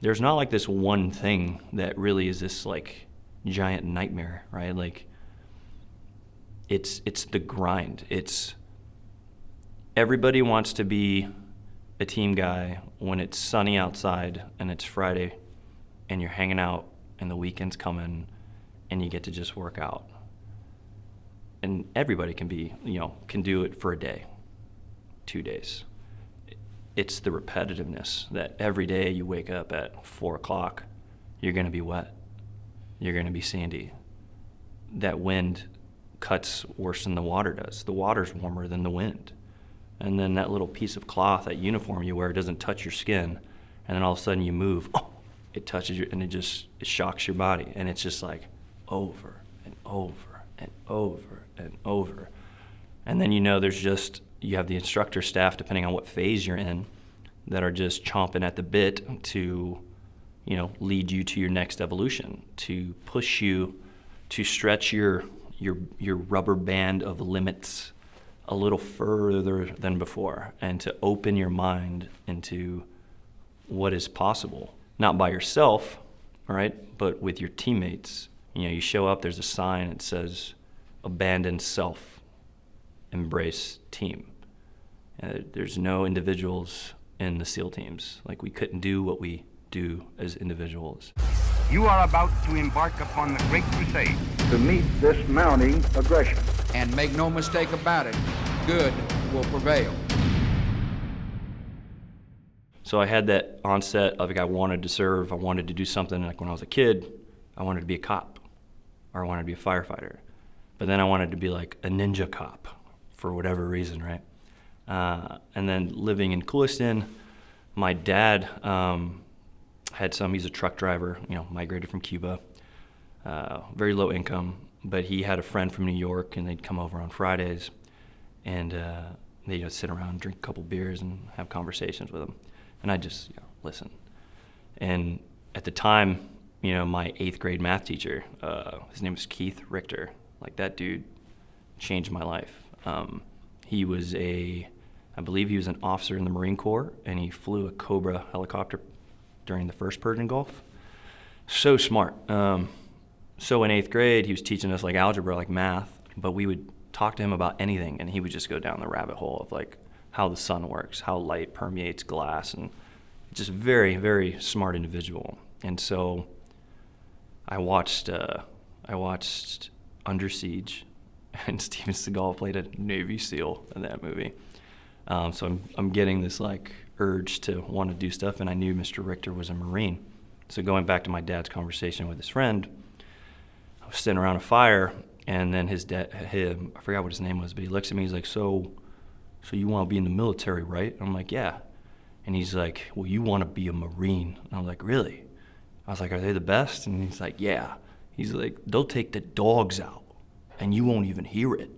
there's not like this one thing that really is this like giant nightmare, right? Like it's the grind. It's everybody wants to be a team guy when it's sunny outside and it's Friday and you're hanging out and the weekend's coming and you get to just work out. And everybody can do it for a day, 2 days. It's the repetitiveness that every day you wake up at 4 o'clock, you're gonna be wet, you're gonna be sandy. That wind cuts worse than the water does. The water's warmer than the wind. And then that little piece of cloth, that uniform you wear, doesn't touch your skin. And then all of a sudden you move, it touches you, and it shocks your body. And it's just like over and over and over and over. And then you have the instructor staff, depending on what phase you're in, that are just chomping at the bit to, lead you to your next evolution, to push you, to stretch your rubber band of limits a little further than before, and to open your mind into what is possible. Not by yourself, right, but with your teammates. You show up, there's a sign that says, abandon self, embrace team. There's no individuals in the SEAL teams. Like, we couldn't do what we do as individuals. You are about to embark upon the great crusade to meet this mounting aggression. And make no mistake about it, good will prevail. So I had that onset of, like, I wanted to serve, I wanted to do something. Like when I was a kid, I wanted to be a cop, or I wanted to be a firefighter. But then I wanted to be like a ninja cop for whatever reason, right? And then living in Cooliston, my dad he's a truck driver, migrated from Cuba, very low income, but he had a friend from New York, and they'd come over on Fridays, and they'd sit around, drink a couple beers, and have conversations with him. And I just listen. And at the time, my 8th grade math teacher, his name was Keith Richter. Like, that dude changed my life. I believe he was an officer in the Marine Corps, and he flew a Cobra helicopter during the first Persian Gulf. So smart. So in 8th grade, he was teaching us like algebra, like math, but we would talk to him about anything, and he would just go down the rabbit hole of like how the sun works, how light permeates glass, and just very, very smart individual. And so I watched Under Siege, and Steven Seagal played a Navy SEAL in that movie. So I'm getting this like urge to want to do stuff, and I knew Mr. Richter was a Marine. So going back to my dad's conversation with his friend, I was sitting around a fire, and then his dad, I forgot what his name was, but he looks at me, he's like, so you want to be in the military, right? I'm like, yeah. And he's like, well, you want to be a Marine. And I'm like, really? I was like, are they the best? And he's like, yeah. He's like, they'll take the dogs out, and you won't even hear it.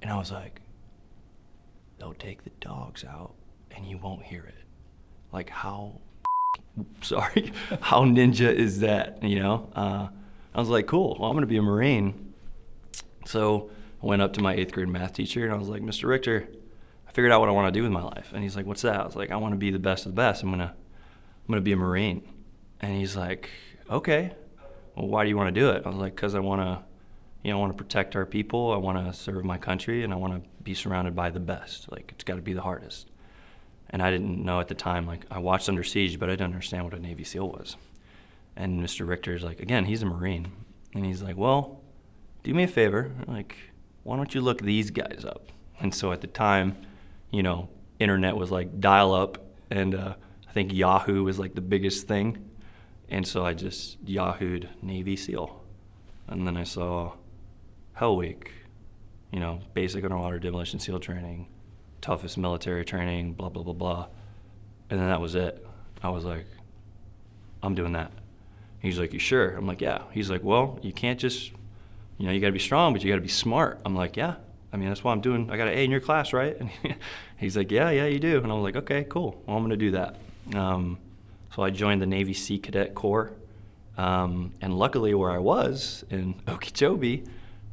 And I was like, they'll take the dogs out, and you won't hear it. Like, how ninja is that, I was like, cool, well, I'm gonna be a Marine. So I went up to my 8th grade math teacher, and I was like, Mr. Richter, I figured out what I want to do with my life. And he's like, what's that? I was like, I want to be the best of the best. I'm gonna be a Marine. And he's like, okay, well, why do you want to do it? I was like, because I want to protect our people, I want to serve my country, and I want to be surrounded by the best. Like, it's got to be the hardest. And I didn't know at the time, like, I watched Under Siege, but I didn't understand what a Navy SEAL was. And Mr. Richter's like, again, he's a Marine. And he's like, well, do me a favor, like, why don't you look these guys up? And so at the time, internet was like dial up, and I think Yahoo was like the biggest thing. And so I just Yahoo'd Navy SEAL. And then I saw Hell Week, basic underwater demolition SEAL training, toughest military training, blah, blah, blah, blah. And then that was it. I was like, I'm doing that. He's like, you sure? I'm like, yeah. He's like, well, you can't just, you got to be strong, but you got to be smart. I'm like, yeah. I mean, that's what I'm doing. I got an A in your class, right? And he's like, yeah, you do. And I was like, okay, cool. Well, I'm going to do that. So I joined the Navy Sea Cadet Corps. And luckily where I was in Okeechobee,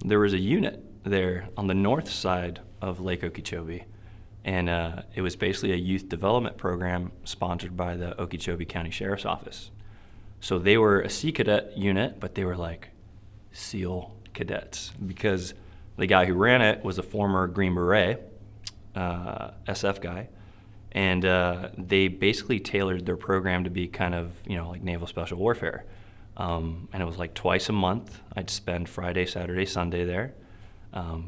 there was a unit there on the north side of Lake Okeechobee. And it was basically a youth development program sponsored by the Okeechobee County Sheriff's Office. So they were a Sea Cadet unit, but they were like SEAL cadets, because the guy who ran it was a former Green Beret, SF guy. And they basically tailored their program to be kind of, like naval special warfare. And it was like twice a month. I'd spend Friday, Saturday, Sunday there.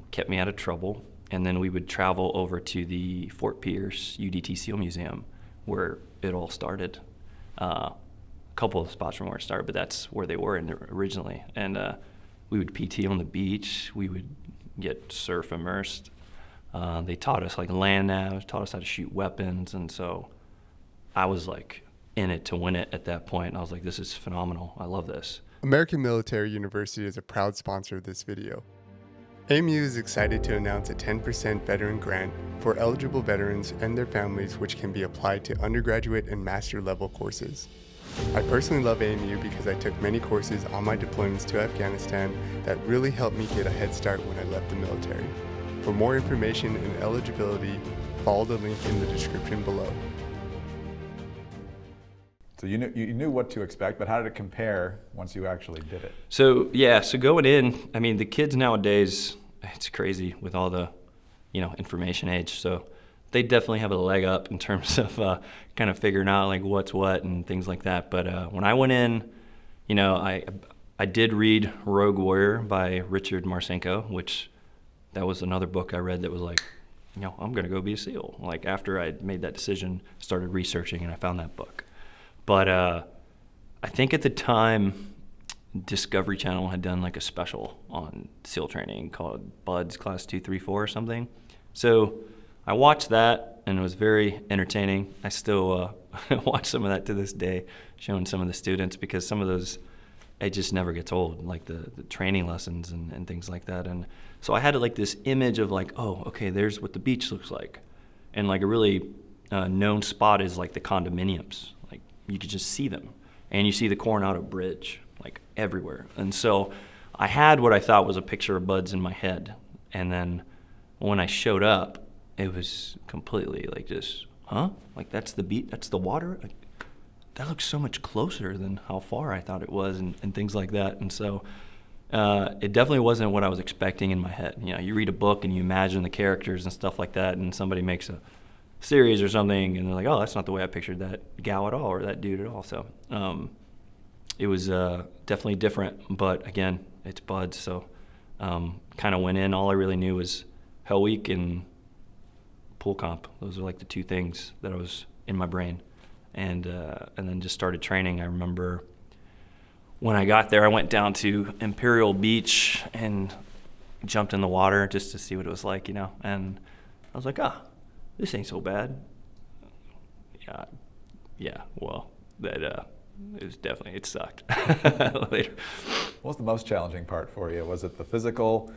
Kept me out of trouble. And then we would travel over to the Fort Pierce UDT SEAL Museum, where it all started. A couple of spots from where it started, but that's where they were originally. And we would PT on the beach. We would get surf immersed. They taught us like land navs, taught us how to shoot weapons. And so I was like in it to win it at that point. And I was like, this is phenomenal. I love this. American Military University is a proud sponsor of this video. AMU is excited to announce a 10% veteran grant for eligible veterans and their families, which can be applied to undergraduate and master level courses. I personally love AMU because I took many courses on my deployments to Afghanistan that really helped me get a head start when I left the military. For more information and eligibility, follow the link in the description below. So you knew what to expect, but how did it compare once you actually did it? So going in, I mean, the kids nowadays, it's crazy with all the, information age. So they definitely have a leg up in terms of kind of figuring out like what's what and things like that. But when I went in, I did read Rogue Warrior by Richard Marcinko, which that was another book I read that was like, I'm going to go be a SEAL. Like after I made that decision, started researching and I found that book. But I think at the time, Discovery Channel had done like a special on SEAL training called Buds Class 2, 3, 4 or something. So I watched that and it was very entertaining. I still watch some of that to this day, showing some of the students, because some of those, it just never gets old, like the training lessons and things like that. And so I had like this image of like, oh, okay, there's what the beach looks like. And like a really known spot is like the condominiums. Like you could just see them. And you see the Coronado Bridge like everywhere. And so I had what I thought was a picture of Buds in my head. And then when I showed up, it was completely like just, huh? Like that's the beach, that's the water? Like, that looks so much closer than how far I thought it was and things like that. And so it definitely wasn't what I was expecting in my head. You read a book and you imagine the characters and stuff like that, and somebody makes a series or something and they're like, oh, that's not the way I pictured that gal at all or that dude at all. So it was definitely different, but again, it's Buds. So kind of went in, all I really knew was Hell Week and pool comp. Those are like the two things that I was in my brain. And then just started training. I remember when I got there, I went down to Imperial Beach and jumped in the water just to see what it was like, And I was like, this ain't so bad. Yeah. Well, that it sucked later. What was the most challenging part for you? Was it the physical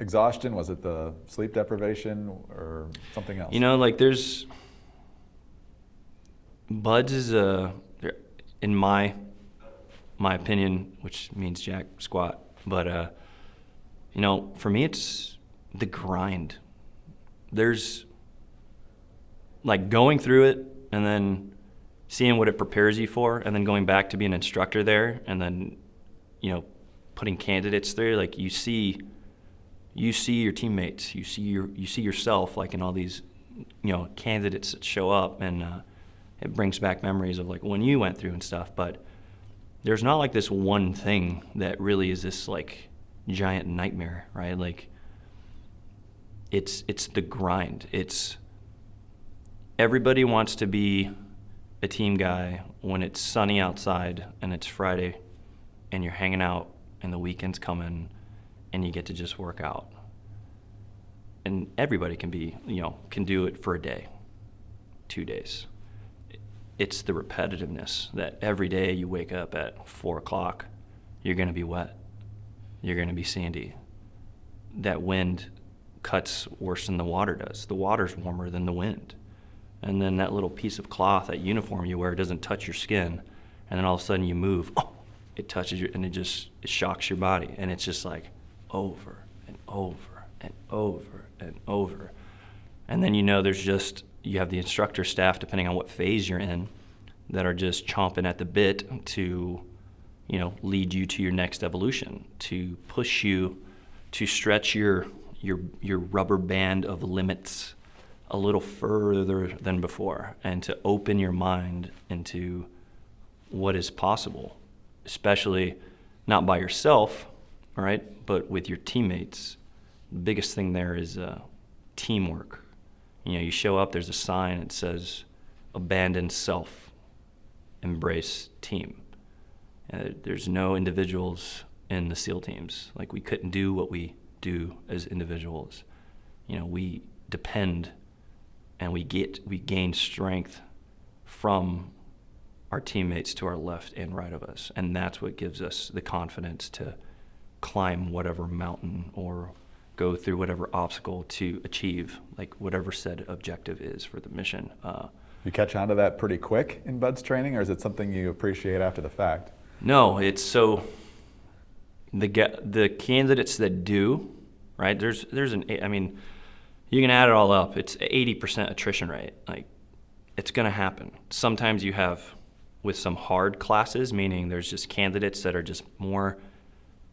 exhaustion? Was it the sleep deprivation or something else? There's Buds is in my opinion, which means jack squat, but for me it's the grind. There's like going through it and then seeing what it prepares you for, and then going back to be an instructor there, and then putting candidates there. Like you see your teammates, you see yourself like in all these candidates that show up, and it brings back memories of like when you went through and stuff. But there's not like this one thing that really is this like giant nightmare, right? Like it's the grind. It's everybody wants to be a team guy when it's sunny outside and it's Friday and you're hanging out and the weekend's coming and you get to just work out. And everybody can do it for a day, 2 days. It's the repetitiveness that every day you wake up at 4 o'clock, you're gonna be wet, you're gonna be sandy. That wind cuts worse than the water does. The water's warmer than the wind. And then that little piece of cloth, that uniform you wear, doesn't touch your skin. And then all of a sudden you move, it touches you, and it shocks your body. And it's just like over and over and over and over. And then you have the instructor staff, depending on what phase you're in, that are just chomping at the bit to, lead you to your next evolution, to push you, to stretch your rubber band of limits a little further than before, and to open your mind into what is possible, especially not by yourself, right, but with your teammates. The biggest thing there is teamwork. You show up, there's a sign that says, abandon self, embrace team. There's no individuals in the SEAL teams. Like, we couldn't do what we do as individuals. We depend and we gain strength from our teammates to our left and right of us. And that's what gives us the confidence to climb whatever mountain or go through whatever obstacle to achieve, like, whatever said objective is for the mission. You catch on to that pretty quick in Bud's training, or is it something you appreciate after the fact? No, it's so the candidates that do, right? You can add it all up. It's 80% attrition rate. Like, it's going to happen. Sometimes you have with some hard classes, meaning there's just candidates that are just more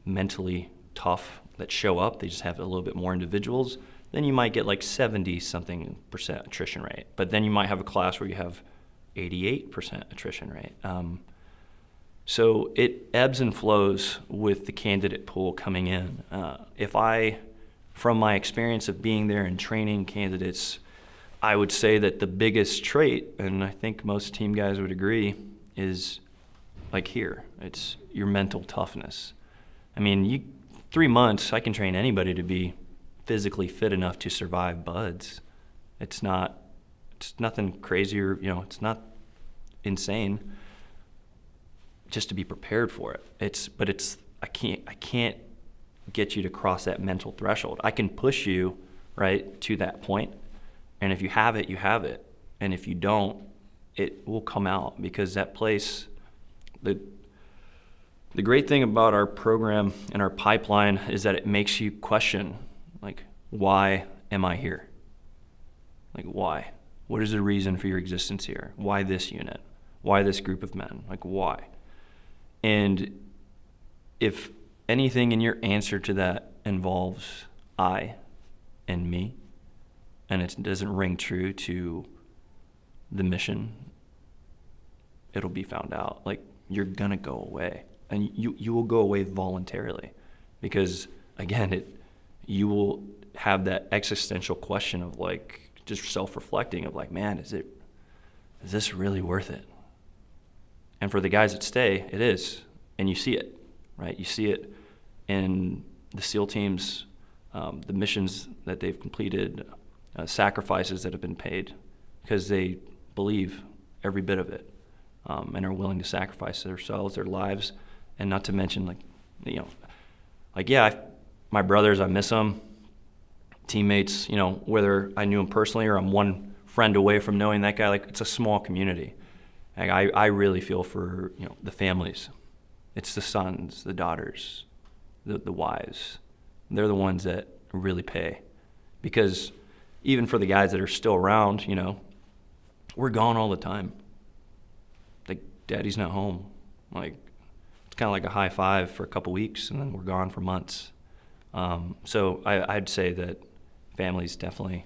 mentally tough that show up. They just have a little bit more individuals. Then you might get like 70-something% attrition rate. But then you might have a class where you have 88% attrition rate. So it ebbs and flows with the candidate pool coming in. From my experience of being there and training candidates, I would say that the biggest trait, and I think most team guys would agree, is like here. It's your mental toughness. 3 months, I can train anybody to be physically fit enough to survive BUD/S. It's nothing crazy or, it's not insane, just to be prepared for it. I can't get you to cross that mental threshold. I can push you right to that point, and if you have it, you have it, and if you don't, it will come out, because that place, the great thing about our program and our pipeline is that it makes you question, like, why am I here? Like, why? What is the reason for your existence here? Why this unit? Why this group of men? Like, why? And if anything in your answer to that involves I and me, and it doesn't ring true to the mission, it'll be found out. Like, you're gonna go away, and you will go away voluntarily, because again, you will have that existential question of, like, just self-reflecting of, like, man, is this really worth it? And for the guys that stay, it is, and you see it, right? You see it in the SEAL teams, the missions that they've completed, sacrifices that have been paid, because they believe every bit of it, and are willing to sacrifice themselves, their lives, and not to mention, my brothers, I miss them. Teammates, whether I knew them personally or I'm one friend away from knowing that guy, like, it's a small community. Like, I really feel for, the families. It's the sons, the daughters, the wives. They're the ones that really pay, because even for the guys that are still around, we're gone all the time. Like, daddy's not home. Like, it's kind of like a high five for a couple weeks, and then we're gone for months. So I'd say that families definitely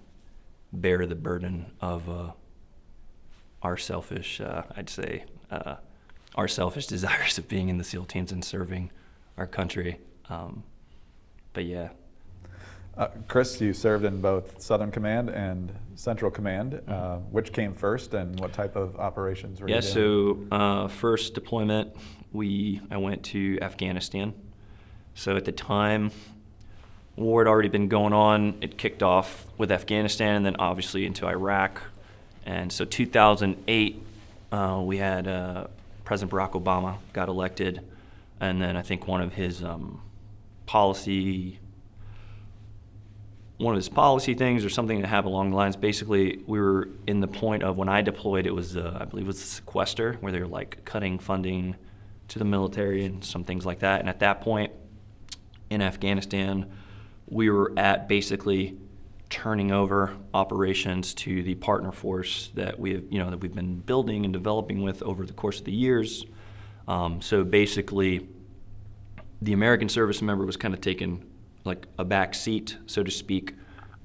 bear the burden of our selfish, our selfish desires of being in the SEAL teams and serving our country. But yeah. Chris, you served in both Southern Command and Central Command. Which came first, and what type of operations were you doing? So first deployment, I went to Afghanistan. So at the time, war had already been going on. It kicked off with Afghanistan and then obviously into Iraq. And so 2008, we had President Barack Obama got elected, and then I think one of his policy things or something that happened along the lines, basically we were in the point of, when I deployed, it was, I believe it was the sequester, where they were like cutting funding to the military and some things like that. And at that point in Afghanistan, we were at basically turning over operations to the partner force that we've been building and developing with over the course of the years. So basically, the American service member was kind of taking like a back seat, so to speak,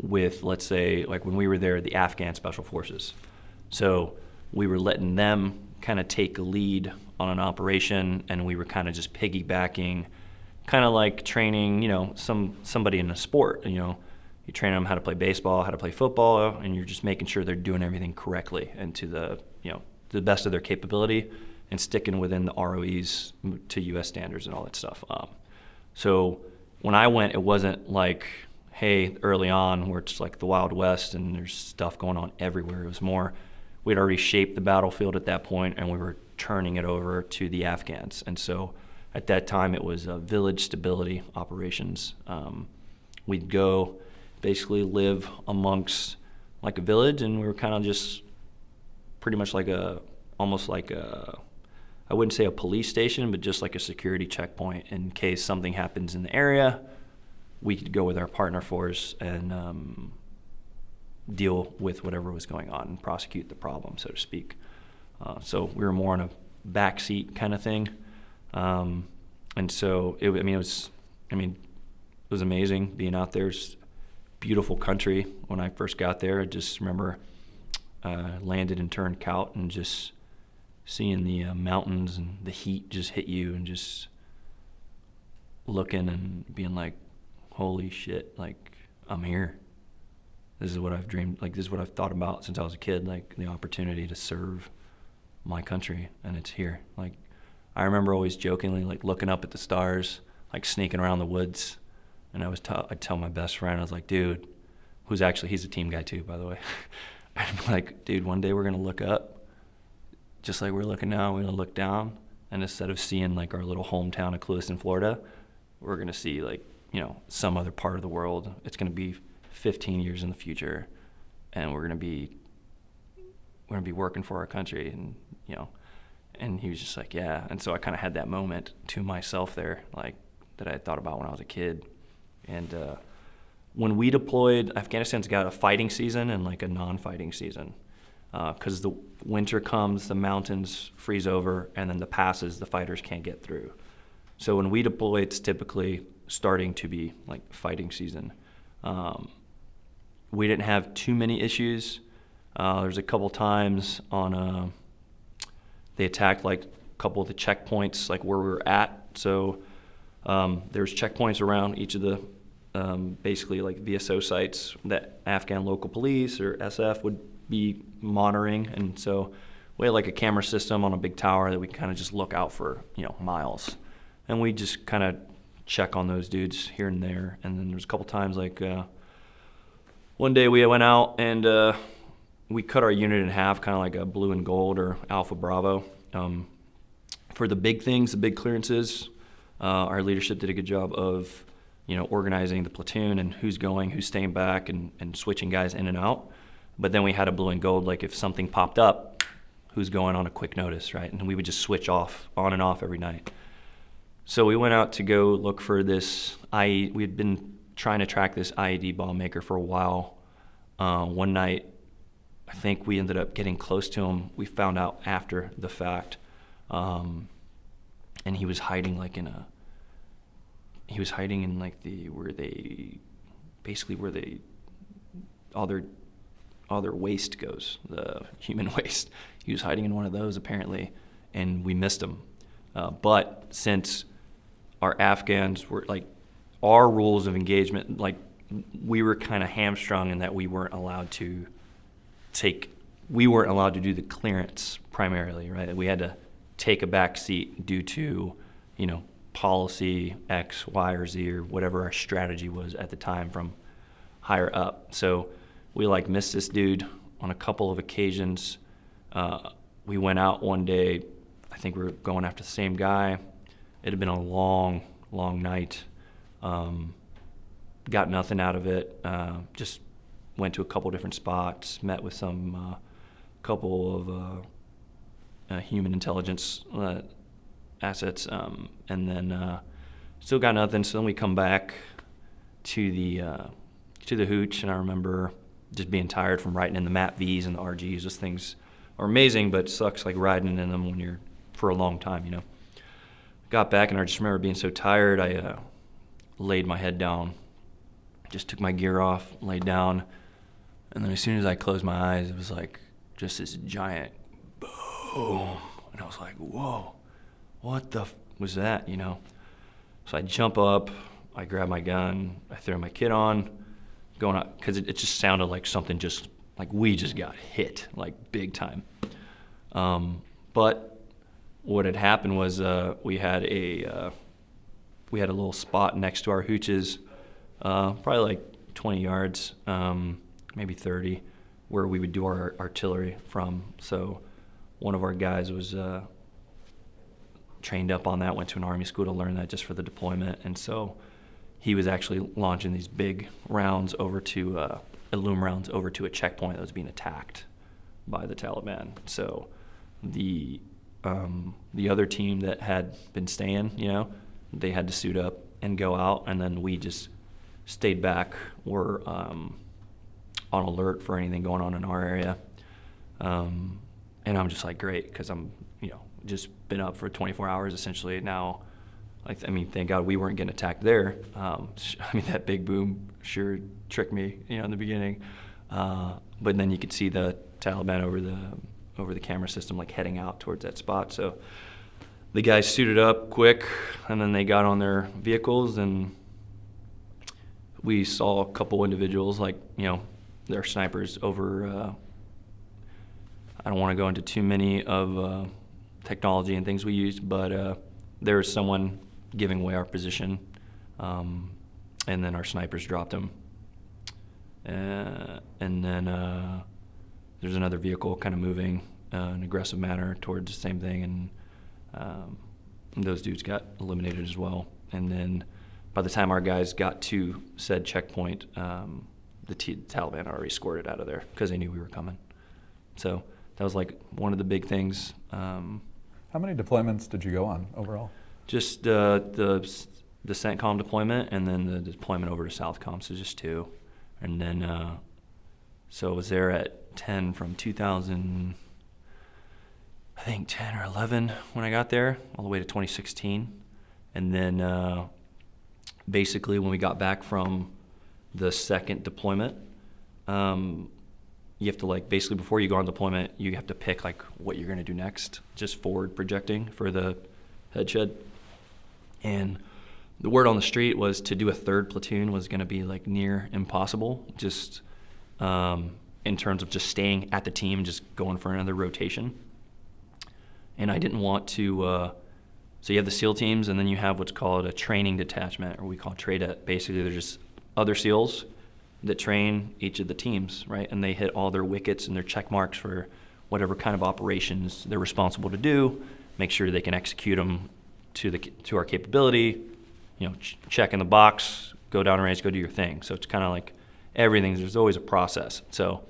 with, let's say, like when we were there, the Afghan Special Forces. So we were letting them kind of take a lead on an operation, and we were kind of just piggybacking, kind of like training, somebody in a sport. You train them how to play baseball, how to play football, and you're just making sure they're doing everything correctly and to the best of their capability, and sticking within the ROEs to U.S. standards and all that stuff. So when I went, it wasn't like, hey, early on, where it's like the Wild West and there's stuff going on everywhere. It was more, we'd already shaped the battlefield at that point, and we were turning it over to the Afghans. And so at that time, it was village stability operations. We'd go basically live amongst like a village, and we were kind of just pretty much like almost like I wouldn't say a police station, but just like a security checkpoint in case something happens in the area. We could go with our partner force and deal with whatever was going on and prosecute the problem, so to speak. So we were more on a backseat kind of thing. And so it was amazing being out there. It's beautiful country. When I first got there, I just remember landed in Turncout and just seeing the mountains and the heat just hit you, and just looking and being like, holy shit, like, I'm here. This is what I've dreamed, like, this is what I've thought about since I was a kid, like, the opportunity to serve my country, and it's here. Like, I remember always jokingly, like, looking up at the stars, like, sneaking around the woods, and I'd tell my best friend, I was like, dude, he's a team guy too, by the way. I'd be like, dude, one day we're gonna look up, just like we're looking now, we're gonna look down, and instead of seeing like our little hometown of Clewiston, Florida, we're gonna see like, some other part of the world. It's gonna be 15 years in the future, and we're gonna be working for our country, and and he was just like, yeah. And so I kind of had that moment to myself there, like, that I had thought about when I was a kid. And when we deployed, Afghanistan's got a fighting season and like a non-fighting season. Because the winter comes, the mountains freeze over, and then the passes, the fighters can't get through. So when we deploy, it's typically starting to be like fighting season. We didn't have too many issues. There's a couple times on, they attacked like a couple of the checkpoints, like where we were at. So there's checkpoints around each of the basically like VSO sites that Afghan local police or SF would be monitoring, and so we had like a camera system on a big tower that we kind of just look out for, miles, and we just kind of check on those dudes here and there. And then there's a couple times like one day we went out and we cut our unit in half, kind of like a blue and gold or Alpha Bravo. For the big things, the big clearances, our leadership did a good job of organizing the platoon and who's going, who's staying back, and switching guys in and out. But then we had a blue and gold, like if something popped up, who's going on a quick notice, right? And we would just switch on and off every night. So we went out to go look for this we had been trying to track this IED bomb maker for a while. One night, I think we ended up getting close to him. We found out after the fact, and he was hiding like in like where all their waste goes, the human waste. He was hiding in one of those apparently, and we missed him. But since our Afghans were like, our rules of engagement, like we were kind of hamstrung in that we weren't allowed to do the clearance primarily, right? We had to take a back seat due to, policy X, Y, or Z, or whatever our strategy was at the time from higher up. So we like missed this dude on a couple of occasions. We went out one day, I think we were going after the same guy. It had been a long, long night. Got nothing out of it. Just went to a couple different spots, met with some couple of human intelligence assets, and then still got nothing. So then we come back to the to the hooch, and I remember just being tired from riding in the MAP Vs and the RGs. Those things are amazing, but it sucks like riding in them when you're for a long time, you know. Got back, and I just remember being so tired, I laid my head down, just took my gear off, laid down, and then as soon as I closed my eyes, it was like just this giant boom, and I was like, whoa, what the was that, you know? So I jump up, I grab my gun, I throw my kit on, going up, because it just sounded like something just, like we just got hit, like big time. But what had happened was we had a little spot next to our hooches, probably like 20 yards, maybe 30, where we would do our artillery from. So one of our guys was trained up on that, went to an Army school to learn that just for the deployment, and so he was actually launching these big rounds over to Illum rounds over to a checkpoint that was being attacked by the Taliban. So the other team that had been staying, you know, they had to suit up and go out, and then we just stayed back. We're on alert for anything going on in our area, and I'm just like, great, because I'm, you know, just been up for 24 hours essentially now. I mean, thank God we weren't getting attacked there. I mean, that big boom sure tricked me, you know, in the beginning. But then you could see the Taliban over the camera system, like heading out towards that spot. So the guys suited up quick, and then they got on their vehicles, and we saw a couple individuals, like, you know, their snipers over. I don't want to go into too many of technology and things we used, but there was someone giving away our position, and then our snipers dropped him. And then there's another vehicle kind of moving in an aggressive manner towards the same thing, and those dudes got eliminated as well. And then by the time our guys got to said checkpoint, the Taliban already escorted out of there because they knew we were coming. So that was like one of the big things. How many deployments did you go on overall? Just the CENTCOM deployment, and then the deployment over to SouthCom, so just 2. And then, so I was there at 10 from 2000, I think 10 or 11 when I got there, all the way to 2016. And then basically when we got back from the second deployment, you have to, like, basically before you go on deployment, you have to pick like what you're gonna do next, just forward projecting for the head shed. And the word on the street was to do a third platoon was gonna be like near impossible, just in terms of just staying at the team, just going for another rotation. And I didn't want to, so you have the SEAL teams, and then you have what's called a training detachment, or we call TRADET. Basically, they're just other SEALs that train each of the teams, right? And they hit all their wickets and their check marks for whatever kind of operations they're responsible to do, make sure they can execute them to our capability, you know, check in the box, go down range, go do your thing. So it's kind of like everything, there's always a process. So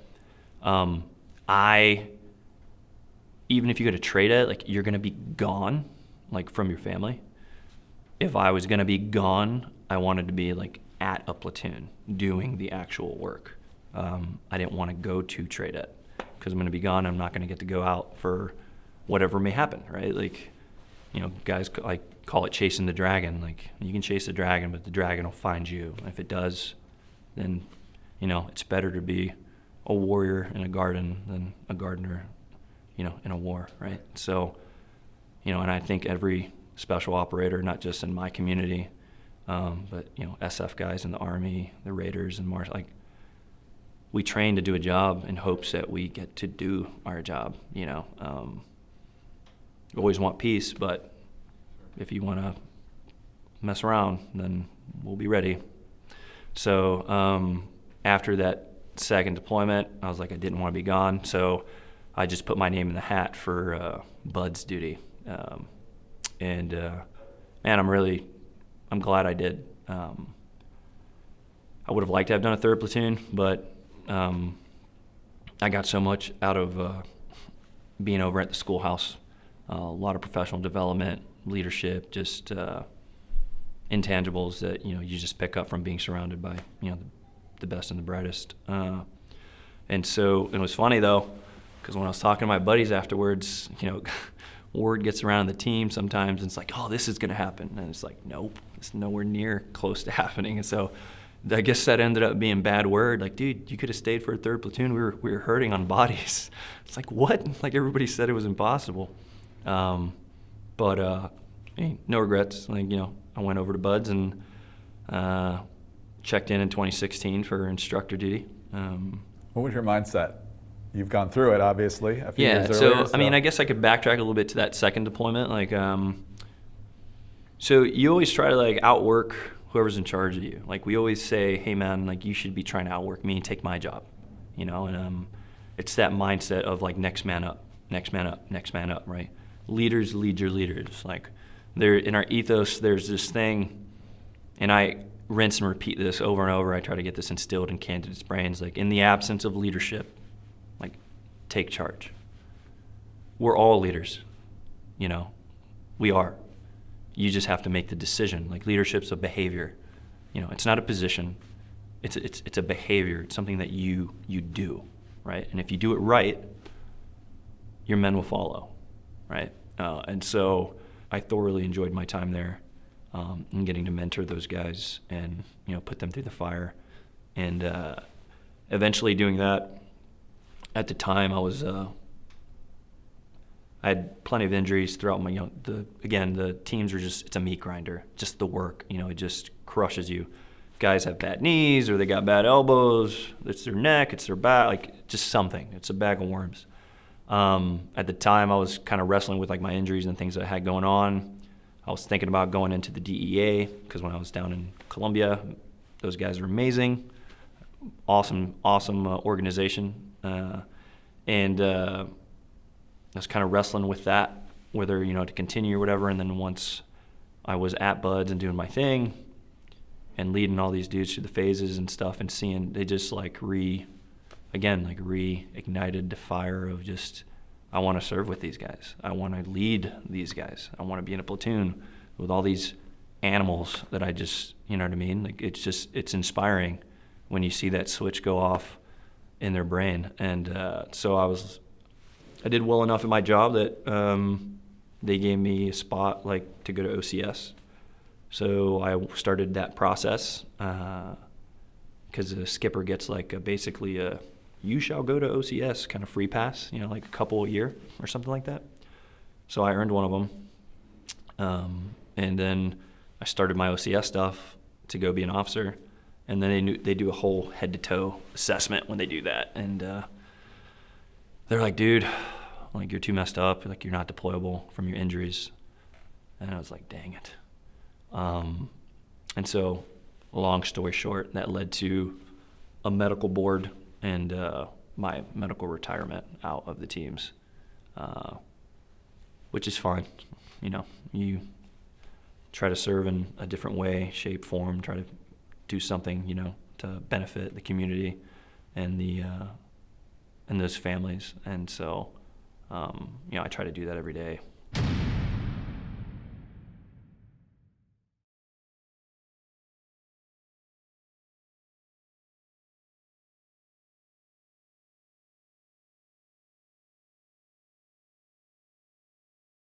even if you go to TRADET, like, you're gonna be gone, like, from your family. If I was gonna be gone, I wanted to be like at a platoon doing the actual work. I didn't want to go to TRADET because I'm gonna be gone. I'm not gonna get to go out for whatever may happen, right? Like, you know, guys like call it chasing the dragon. Like, you can chase the dragon, but the dragon will find you. And if it does, then, you know, it's better to be a warrior in a garden than a gardener, you know, in a war, right? So, you know, and I think every special operator, not just in my community, but, you know, SF guys in the Army, the Raiders and Mars, like, we train to do a job in hopes that we get to do our job, you know. You always want peace, but if you want to mess around, then we'll be ready. So after that second deployment, I was like, I didn't want to be gone, so I just put my name in the hat for BUDS duty. Man, I'm glad I did. I would have liked to have done a third platoon, but I got so much out of being over at the schoolhouse. A lot of professional development, leadership, just intangibles that, you know, you just pick up from being surrounded by, you know, the best and the brightest. And so it was funny though, because when I was talking to my buddies afterwards, you know, word gets around the team sometimes, and it's like, oh, this is going to happen. And it's like, nope, it's nowhere near close to happening. And so I guess that ended up being bad word. Like, dude, you could have stayed for a 3rd platoon. We were hurting on bodies. It's like, what? Like, everybody said it was impossible. But no regrets. Like, you know, I went over to Buds and checked in 2016 for instructor duty. What was your mindset? You've gone through it, obviously, a few years so, earlier. I mean, I guess I could backtrack a little bit to that second deployment. Like, so you always try to, like, outwork whoever's in charge of you. Like, we always say, hey, man, like, you should be trying to outwork me and take my job, you know? And it's that mindset of, like, next man up, next man up, next man up, right? Leaders lead your leaders. Like, there in our ethos, there's this thing, and I rinse and repeat this over and over. I try to get this instilled in candidates' brains. Like, in the absence of leadership, like, take charge. We're all leaders, you know? We are. You just have to make the decision. Like, leadership's a behavior. You know, it's not a position. It's a behavior. It's something that you do, right? And if you do it right, your men will follow, right? And so I thoroughly enjoyed my time there, and getting to mentor those guys and, you know, put them through the fire. And eventually doing that, at the time I was I had plenty of injuries throughout my the teams are just, it's a meat grinder, just the work, you know, it just crushes you. Guys have bad knees, or they got bad elbows, it's their neck, it's their back, like, just something. It's a bag of worms. At the time I was kind of wrestling with, like, my injuries and things that I had going on. I was thinking about going into the DEA, because when I was down in Colombia, those guys are amazing. Awesome organization. And I was kind of wrestling with that, whether, you know, to continue or whatever. And then once I was at Buds and doing my thing and leading all these dudes through the phases and stuff, and seeing they just, like, reignited the fire of just, I want to serve with these guys. I want to lead these guys. I want to be in a platoon with all these animals that I just, you know what I mean? Like, it's inspiring when you see that switch go off in their brain. And so I did well enough at my job that they gave me a spot, like, to go to OCS. So I started that process, because the skipper gets, like, basically a you shall go to OCS kind of free pass, you know, like a couple a year or something like that. So I earned one of them. And then I started my OCS stuff to go be an officer. And then they do a whole head-to-toe assessment when they do that. And they're like, dude, like, you're too messed up. Like, you're not deployable from your injuries. And I was like, dang it. And so, long story short, that led to a medical board and my medical retirement out of the teams, which is fine. You know, you try to serve in a different way, shape, form, try to do something, you know, to benefit the community and and those families. And so, you know, I try to do that every day.